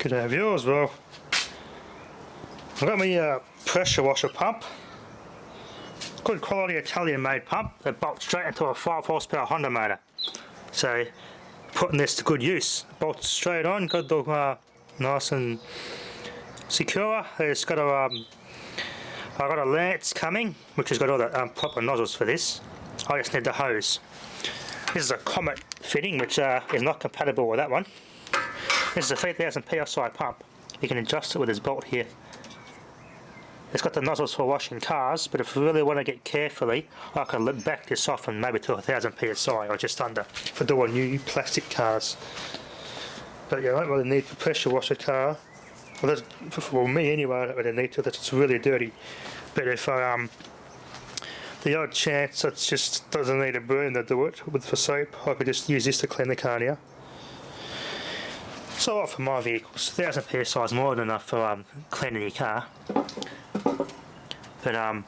G'day viewers, well I've got my pressure washer pump. Good quality Italian made pump that bolts straight into a 5 horsepower Honda motor. So putting this to good use. Bolts straight on, got the nice and secure. It's got a I've got a lance coming which has got all the proper nozzles for this. I just need the hose. This is a Comet fitting which is not compatible with that one. This is a 3000 psi pump. You can adjust it with this bolt here. It's got the nozzles for washing cars, but if you really want to get carefully, I can back this off and maybe to 1000 psi or just under for doing new plastic cars. But yeah, I don't really need to pressure wash a car. Well, for me anyway, I don't really need to. That's really dirty. But if I the odd chance it just doesn't need a broom to do it with for soap, I could just use this to clean the car now. So what for my vehicles, 1000 psi is more than enough for cleaning your car. But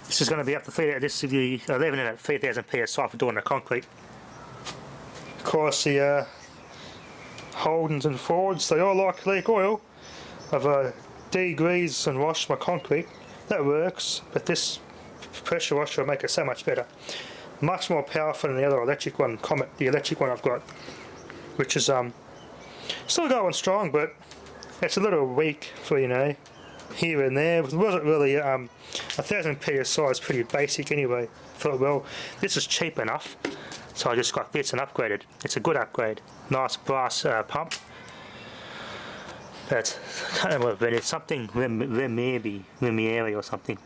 this is going to be up to 11 in at 3000 psi for doing the concrete. Of course the Holdens and Fords, they all like leak oil. I've degreased and washed my concrete. That works, but this pressure washer will make it so much better. Much more powerful than the other electric one, Comet, the electric one I've got, which is still going strong, but it's a little weak for, you know, here and there. It wasn't really 1000 psi is pretty basic anyway. Thought, well, this is cheap enough, so I just got this and upgraded. It's a good upgrade. Nice brass pump. But I can't remember what it's something Remieri or something.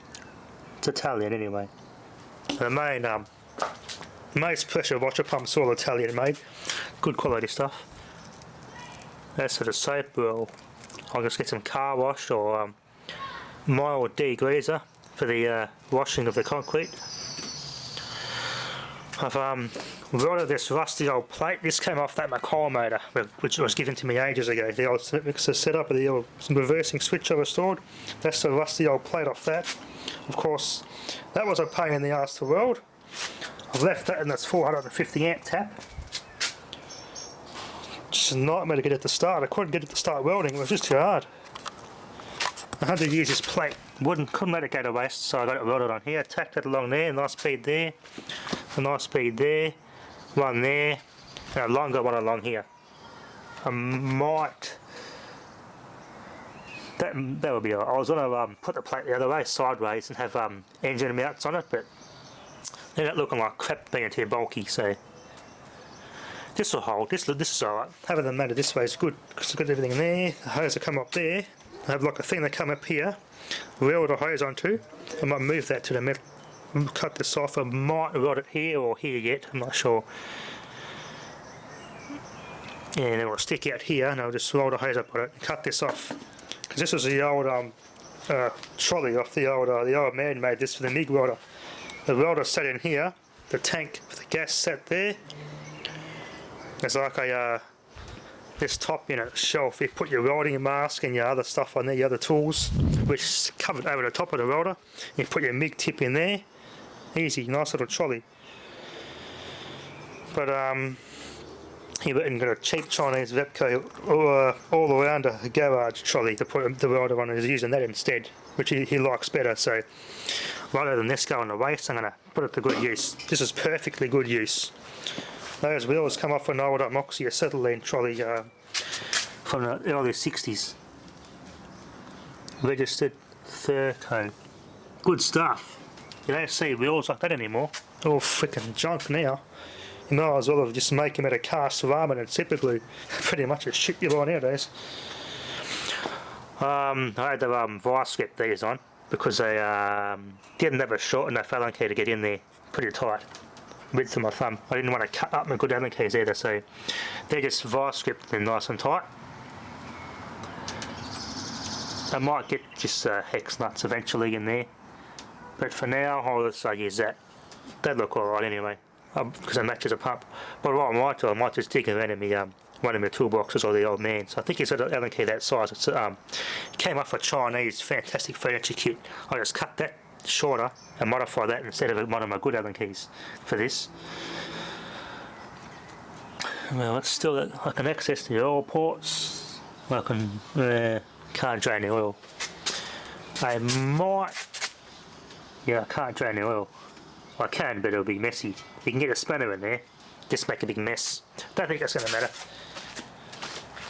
It's Italian anyway. The main most pressure washer pumps all Italian made. Good quality stuff. That's for the soap. Well, I'll just get some car wash or mild degreaser for the washing of the concrete. I've welded this rusty old plate. This came off that McCall motor, which was given to me ages ago. The old mixer setup with the old reversing switch I restored. That's the rusty old plate off that. Of course, that was a pain in the ass to weld. I've left that in this 450 amp tap. Just a nightmare to get it to start. I couldn't get it to start welding, it was just too hard. I had to use this plate. Couldn't let it go to waste, so I got it welded on here. Tacked it along there, nice speed there, a nice speed there, one there, and a longer one along here. I might... That would be alright. I was going to put the plate the other way, sideways, and have engine mounts on it, but they're not looking like crap being too bulky, so... This will hold, this is alright. Having them mounted this way is good, because I've got everything there. The hose will come up there. I have like a thing that come up here, weld a hose onto. I might move that to the middle, cut this off. I might weld it here or here yet, I'm not sure. And it will stick out here, and I'll just weld a hose up on it and cut this off. Because this was the old trolley off the old man made this for the MIG welder. The welder sat in here, the tank with the gas sat there. There's like a this top, you know, shelf. You put your welding mask and your other stuff on there, your other tools, which is covered over the top of the welder. You put your MIG tip in there. Easy, nice little trolley. But he went and got a cheap Chinese Vepco all around a garage trolley to put the welder on, and he's using that instead, which he likes better. So rather than this going to waste, I'm going to put it to good use. This is perfectly good use. Those wheels come off an old Moxie acetylene trolley from the early 60s. Registered Thurco. Good stuff. You don't see wheels like that anymore. They're all freaking junk now. You might as well have just make them out of cast ramen and super glue. Pretty much a shit you buy nowadays. I had the vice grip these on because they didn't have a short enough Allen key to get in there. Pretty tight. Width of my thumb. I didn't want to cut up my good Allen keys either, so they're just vice gripped and nice and tight. I might get just hex nuts eventually in there, but for now I'll just use that. They look alright anyway, because it matches a pump. But what I might do, I might just dig around in me, one of my toolboxes or the old man. So I think he's got an Allen key that size. It's came off a Chinese fantastic furniture kit. I just cut that shorter and modify that instead of one of my good Allen keys for this. Well, it's still I can access the oil ports. I can't drain the oil. I might, yeah, I can't drain the oil. I can, but it'll be messy. You can get a spanner in there, just make a big mess. Don't think that's going to matter.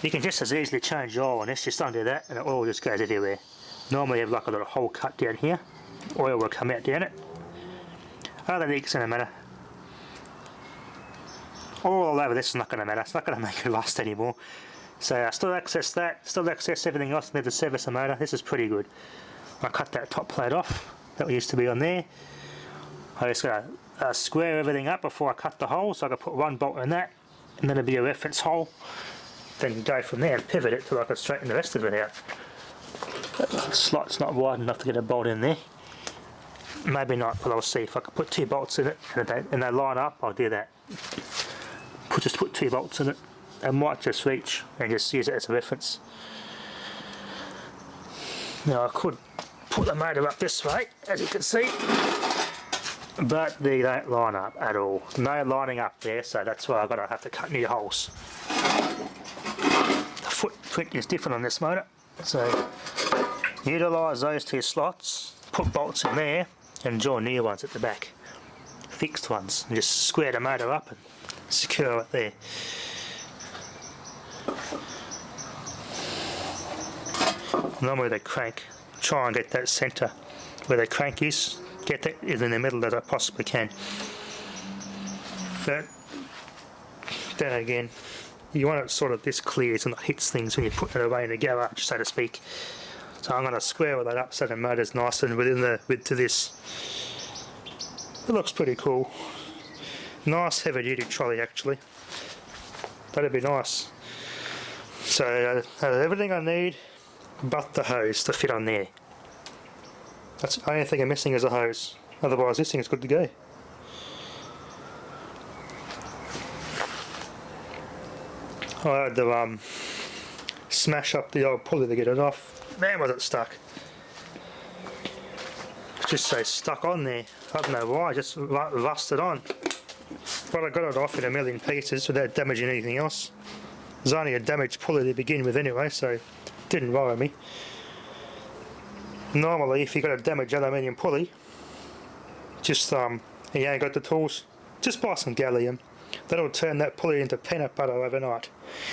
You can just as easily change the oil on this, just undo that and the oil just goes everywhere. Normally you have like a little hole cut down here, oil will come out down it. I don't think it's going to matter. All over this is not going to matter, it's not going to make it rust anymore. So I still access that, still access everything else and the service motor. This is pretty good. I cut that top plate off, that used to be on there. I just got to square everything up before I cut the hole, so I can put one bolt in that, and then it'll be a reference hole. Then go from there and pivot it till I can straighten the rest of it out. The slot's not wide enough to get a bolt in there. Maybe not, but I'll see. If I can put 2 bolts in it and they line up, I'll do that. Just put 2 bolts in it. I might just reach and just use it as a reference. Now I could put the motor up this way, as you can see, but they don't line up at all. No lining up there, so that's why I've got to have to cut new holes. The footprint is different on this motor, so utilise those 2 slots, put bolts in there, and join new ones at the back, fixed ones, and just square the motor up and secure it there. Normally they crank, try and get that centre where the crank is, get that in the middle as I possibly can. But then again, you want it sort of this clear so it hits things when you put it away in the garage, so to speak. So I'm going to square all that up so the motor's nice and within the width of this. It looks pretty cool. Nice heavy duty trolley actually. That'd be nice. So everything I need but the hose to fit on there. That's the only thing I'm missing is a hose. Otherwise this thing is good to go. I had to smash up the old pulley to get it off. Man, was it stuck. Just so stuck on there. I don't know why, just rusted on. But I got it off in a million pieces without damaging anything else. There's only a damaged pulley to begin with anyway, so it didn't worry me. Normally, if you've got a damaged aluminium pulley, just and you ain't got the tools, just buy some gallium. That'll turn that pulley into peanut butter overnight.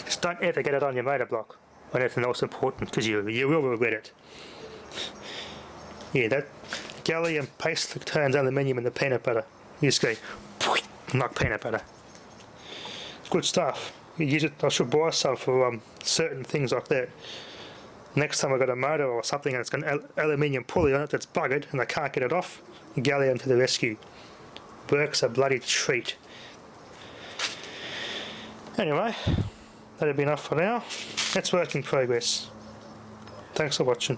Just don't ever get it on your motor block or anything else important, because you will regret it. Yeah, that gallium paste turns aluminium into peanut butter. You just go like peanut butter. It's good stuff. You use it. I should buy some for certain things like that. Next time I've got a motor or something and it's got an aluminium pulley on it that's buggered and I can't get it off, gallium to the rescue. Works a bloody treat. Anyway, that'll be enough for now. That's work in progress. Thanks for watching.